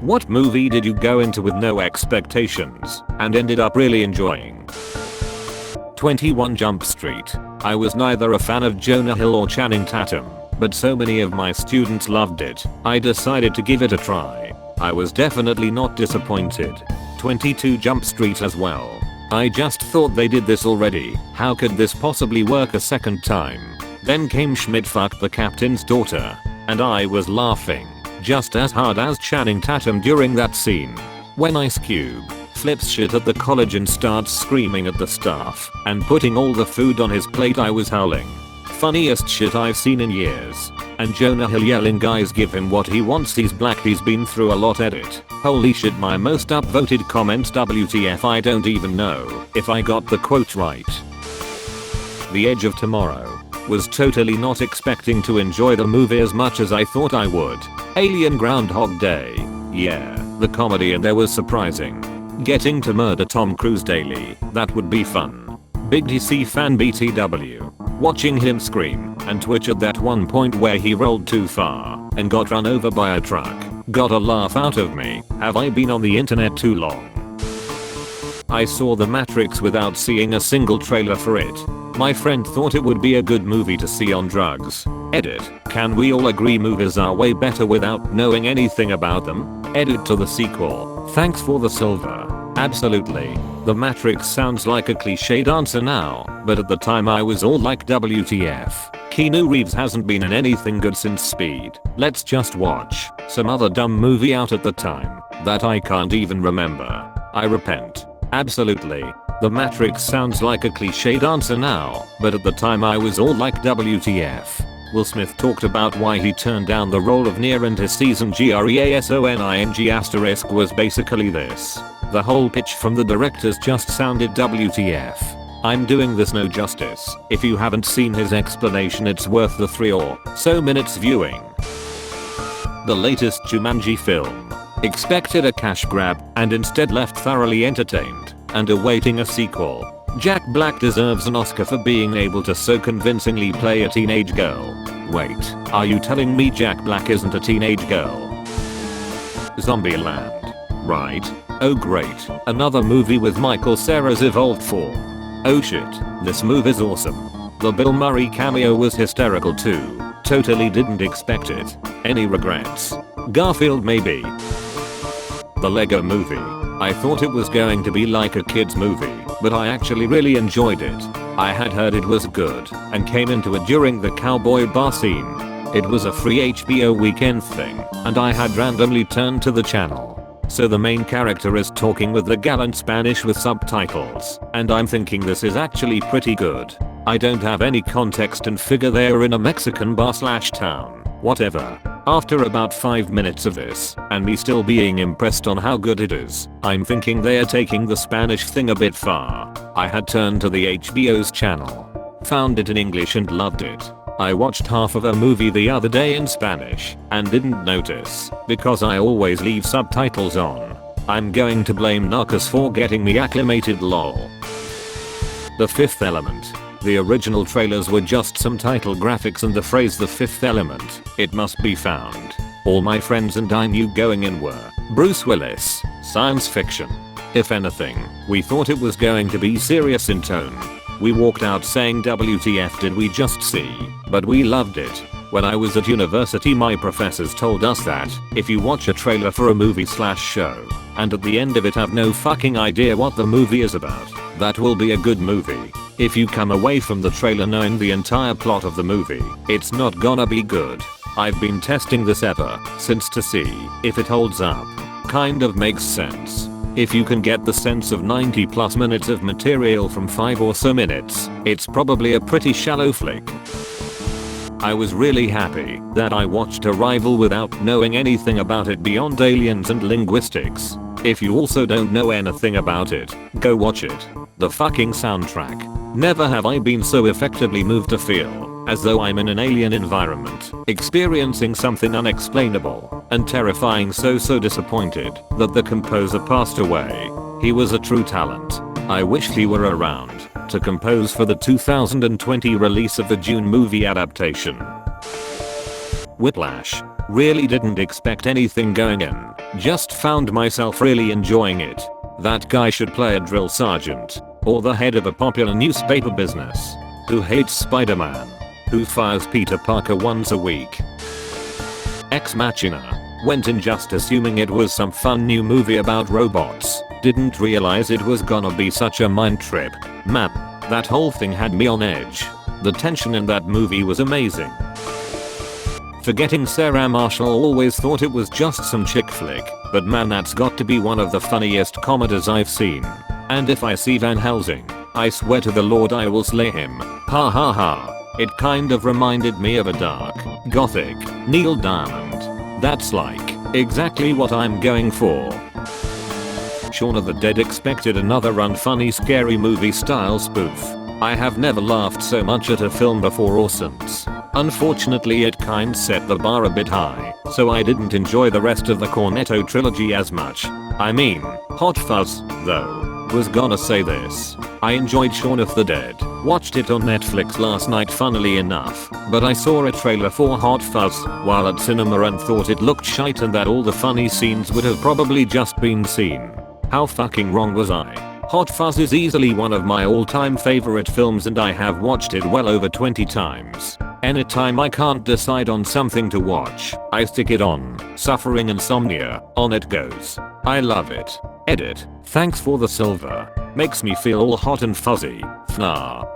What movie did you go into with no expectations and ended up really enjoying? 21 Jump Street. I was neither a fan of Jonah Hill or Channing Tatum, but so many of my students loved it, I decided to give it a try. I was definitely not disappointed. 22 Jump Street as well. I just thought they did this already, how could this possibly work a second time? Then came Schmidt fucked the captain's daughter, and I was laughing just as hard as Channing Tatum during that scene. When Ice Cube flips shit at the college and starts screaming at the staff and putting all the food on his plate, I was howling. Funniest shit I've seen in years. And Jonah Hill yelling guys give him what he wants, he's black, he's been through a lot edit. Holy shit, my most upvoted comment, WTF, I don't even know if I got the quote right. The Edge of Tomorrow. Was totally not expecting to enjoy the movie as much as I thought I would. Alien Groundhog Day. Yeah, the comedy in there was surprising. Getting to murder Tom Cruise daily, that would be fun. Big DC fan BTW. Watching him scream and twitch at that one point where he rolled too far and got run over by a truck got a laugh out of me. Have I been on the internet too long? I saw The Matrix without seeing a single trailer for it. My friend thought it would be a good movie to see on drugs. Edit. Can we all agree movies are way better without knowing anything about them? Edit to the sequel. Thanks for the silver. Absolutely. The Matrix sounds like a cliched answer now, but at the time I was all like WTF. Keanu Reeves hasn't been in anything good since Speed. Let's just watch some other dumb movie out at the time that I can't even remember. I repent. Absolutely. The Matrix sounds like a cliched answer now, but at the time I was all like WTF. Will Smith talked about why he turned down the role of Neo, and his season GREASONING* was basically this. The whole pitch from the directors just sounded WTF. I'm doing this no justice. If you haven't seen his explanation, it's worth the 3 or so minutes viewing. The latest Jumanji film. Expected a cash grab and instead left thoroughly entertained and awaiting a sequel. Jack Black deserves an Oscar for being able to so convincingly play a teenage girl. Wait, are you telling me Jack Black isn't a teenage girl? Zombieland. Right. Oh great, another movie with Michael Cera's evolved form. Oh shit, this move is awesome. The Bill Murray cameo was hysterical too. Totally didn't expect it. Any regrets? Garfield maybe. The Lego Movie. I thought it was going to be like a kid's movie, but I actually really enjoyed it. I had heard it was good and came into it during the cowboy bar scene. It was a free HBO weekend thing and I had randomly turned to the channel. So the main character is talking with the gallant Spanish with subtitles, and I'm thinking this is actually pretty good. I don't have any context and figure they're in a Mexican bar/town. Whatever. After about 5 minutes of this, and me still being impressed on how good it is, I'm thinking they're taking the Spanish thing a bit far. I had turned to the HBO's channel, found it in English and loved it. I watched half of a movie the other day in Spanish and didn't notice because I always leave subtitles on. I'm going to blame Narcos for getting me acclimated, lol. The Fifth Element. The original trailers were just some title graphics and the phrase "The Fifth Element, it must be found." All my friends and I knew going in were Bruce Willis, science fiction. If anything, we thought it was going to be serious in tone. We walked out saying WTF did we just see, but we loved it. When I was at university, my professors told us that if you watch a trailer for a movie/show and at the end of it have no fucking idea what the movie is about, that will be a good movie. If you come away from the trailer knowing the entire plot of the movie, it's not gonna be good. I've been testing this ever since to see if it holds up. Kind of makes sense. If you can get the sense of 90+ minutes of material from 5 or so minutes, it's probably a pretty shallow flick. I was really happy that I watched Arrival without knowing anything about it beyond aliens and linguistics. If you also don't know anything about it, go watch it. The fucking soundtrack. Never have I been so effectively moved to feel as though I'm in an alien environment, experiencing something unexplainable and terrifying, so disappointed that the composer passed away. He was a true talent. I wished he were around to compose for the 2020 release of the Dune movie adaptation. Whiplash. Really didn't expect anything going in. Just found myself really enjoying it. That guy should play a drill sergeant. Or the head of a popular newspaper business. Who hates Spider-Man. Who fires Peter Parker once a week. Ex Machina. Went in just assuming it was some fun new movie about robots. Didn't realize it was gonna be such a mind trip. Man, that whole thing had me on edge. The tension in that movie was amazing. Forgetting Sarah Marshall, always thought it was just some chick flick, but man, that's got to be one of the funniest comedies I've seen. And if I see Van Helsing, I swear to the Lord I will slay him. Ha ha ha. It kind of reminded me of a dark, gothic, Neil Diamond. That's like exactly what I'm going for. Shaun of the Dead expected another unfunny scary movie style spoof. I have never laughed so much at a film before or since. Unfortunately it kind set the bar a bit high, so I didn't enjoy the rest of the Cornetto trilogy as much. I mean, Hot Fuzz, though. Was gonna say this. I enjoyed Shaun of the Dead. Watched it on Netflix last night funnily enough, but I saw a trailer for Hot Fuzz while at cinema and thought it looked shite and that all the funny scenes would have probably just been seen. How fucking wrong was I? Hot Fuzz is easily one of my all-time favorite films and I have watched it well over 20 times. Anytime I can't decide on something to watch, I stick it on. Suffering insomnia, on it goes. I love it. Edit. Thanks for the silver. Makes me feel all hot and fuzzy. FNAR.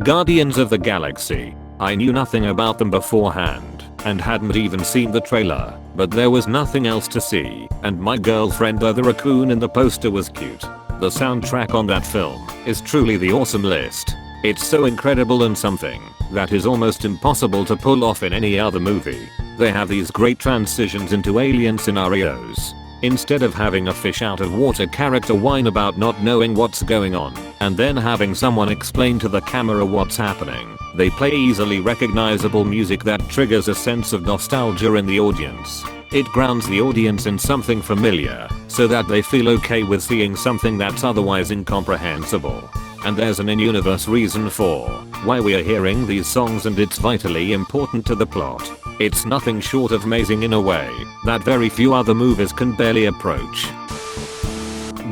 Guardians of the Galaxy. I knew nothing about them beforehand and hadn't even seen the trailer, but there was nothing else to see, and my girlfriend the raccoon in the poster was cute. The soundtrack on that film is truly the awesome list. It's so incredible and something that is almost impossible to pull off in any other movie. They have these great transitions into alien scenarios. Instead of having a fish out of water character whine about not knowing what's going on, and then having someone explain to the camera what's happening, they play easily recognizable music that triggers a sense of nostalgia in the audience. It grounds the audience in something familiar, so that they feel okay with seeing something that's otherwise incomprehensible. And there's an in-universe reason for why we are hearing these songs, and it's vitally important to the plot. It's nothing short of amazing in a way that very few other movies can barely approach.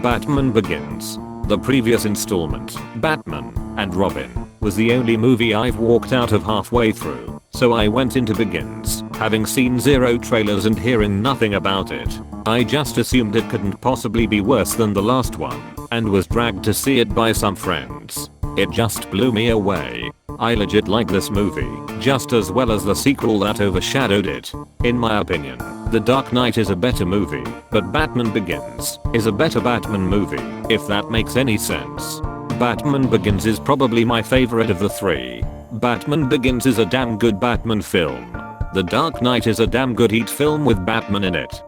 Batman Begins. The previous installment, Batman and Robin, was the only movie I've walked out of halfway through, so I went into Begins, having seen zero trailers and hearing nothing about it. I just assumed it couldn't possibly be worse than the last one, and was dragged to see it by some friends. It just blew me away. I legit like this movie, just as well as the sequel that overshadowed it. In my opinion, The Dark Knight is a better movie, but Batman Begins is a better Batman movie, if that makes any sense. Batman Begins is probably my favorite of the three. Batman Begins is a damn good Batman film. The Dark Knight is a damn good Heat film with Batman in it.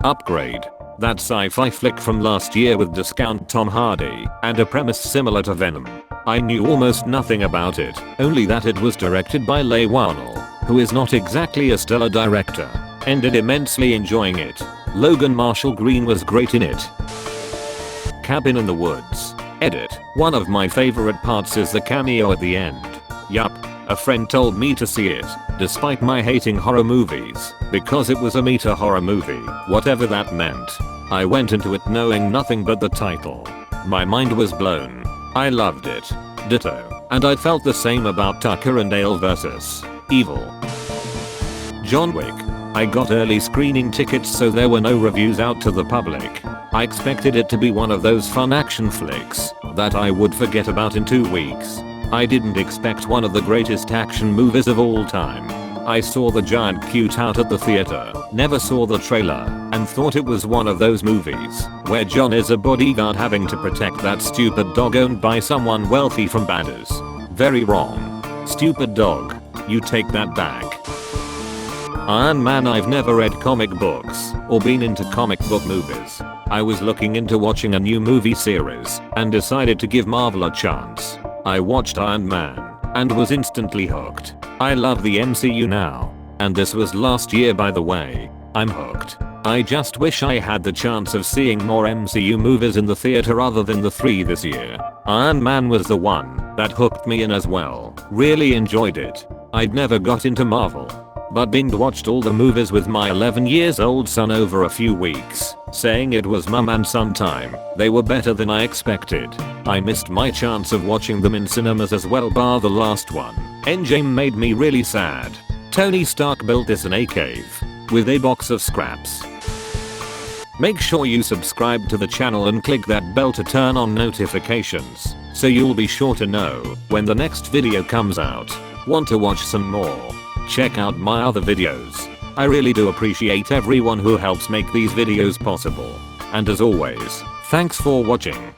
Upgrade. That sci-fi flick from last year with discount Tom Hardy and a premise similar to Venom. I knew almost nothing about it, only that it was directed by Leigh Whannell, who is not exactly a stellar director. Ended immensely enjoying it. Logan Marshall Green was great in it. Cabin in the Woods. Edit. One of my favorite parts is the cameo at the end. Yup. A friend told me to see it, despite my hating horror movies, because it was a meta horror movie, whatever that meant. I went into it knowing nothing but the title. My mind was blown. I loved it. Ditto. And I felt the same about Tucker and Dale vs. Evil. John Wick. I got early screening tickets, so there were no reviews out to the public. I expected it to be one of those fun action flicks that I would forget about in 2 weeks. I didn't expect one of the greatest action movies of all time. I saw the giant cute out at the theater, never saw the trailer, and thought it was one of those movies where John is a bodyguard having to protect that stupid dog owned by someone wealthy from badders. Very wrong. Stupid dog. You take that back. Iron Man. I've never read comic books or been into comic book movies. I was looking into watching a new movie series and decided to give Marvel a chance. I watched Iron Man and was instantly hooked. I love the MCU now. And this was last year, by the way. I'm hooked. I just wish I had the chance of seeing more MCU movies in the theater other than the 3 this year. Iron Man was the one that hooked me in as well. Really enjoyed it. I'd never got into Marvel, but binge watched all the movies with my 11 years old son over a few weeks, saying it was mum and son time. They were better than I expected. I missed my chance of watching them in cinemas as well, bar the last one. Endgame made me really sad. Tony Stark built this in a cave with a box of scraps. Make sure you subscribe to the channel and click that bell to turn on notifications so you'll be sure to know when the next video comes out. Want to watch some more? Check out my other videos. I really do appreciate everyone who helps make these videos possible. And as always, thanks for watching.